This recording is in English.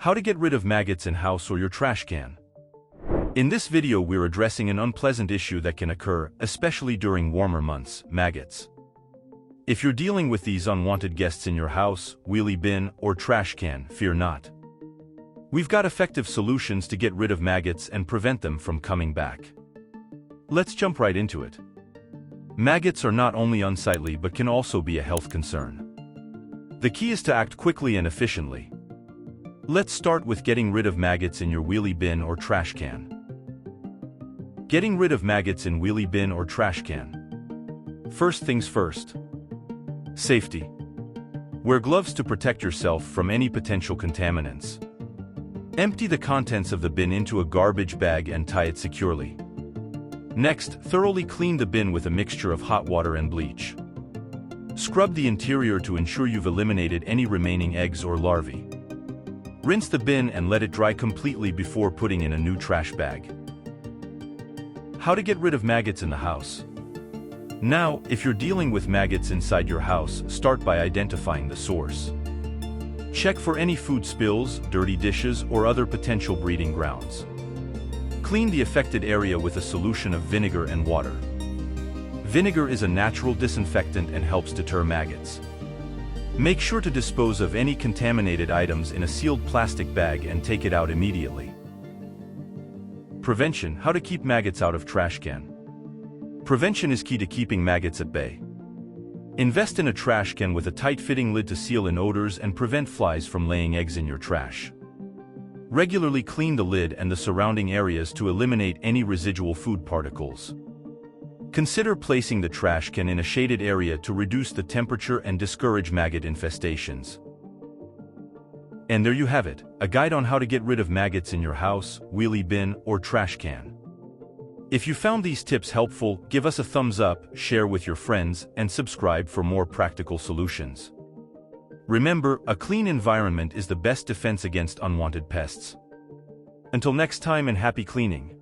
How to get rid of maggots in house or your trash can. In this video we're addressing an unpleasant issue that can occur, especially during warmer months: maggots. If you're dealing with these unwanted guests in your house, wheelie bin, or trash can, fear not. We've got effective solutions to get rid of maggots and prevent them from coming back. Let's jump right into it. Maggots are not only unsightly but can also be a health concern. The key is to act quickly and efficiently. Let's start with getting rid of maggots in your wheelie bin or trash can. Getting rid of maggots in wheelie bin or trash can. First things first. Safety. Wear gloves to protect yourself from any potential contaminants. Empty the contents of the bin into a garbage bag and tie it securely. Next, thoroughly clean the bin with a mixture of hot water and bleach. Scrub the interior to ensure you've eliminated any remaining eggs or larvae. Rinse the bin and let it dry completely before putting in a new trash bag. How to get rid of maggots in the house. Now, if you're dealing with maggots inside your house, start by identifying the source. Check for any food spills, dirty dishes, or other potential breeding grounds. Clean the affected area with a solution of vinegar and water. Vinegar is a natural disinfectant and helps deter maggots. Make sure to dispose of any contaminated items in a sealed plastic bag and take it out immediately. Prevention: how to keep maggots out of trash can. Prevention is key to keeping maggots at bay. Invest in a trash can with a tight-fitting lid to seal in odors and prevent flies from laying eggs in your trash. Regularly clean the lid and the surrounding areas to eliminate any residual food particles. Consider placing the trash can in a shaded area to reduce the temperature and discourage maggot infestations. And there you have it, a guide on how to get rid of maggots in your house, wheelie bin, or trash can. If you found these tips helpful, give us a thumbs up, share with your friends, and subscribe for more practical solutions. Remember, a clean environment is the best defense against unwanted pests. Until next time, and happy cleaning.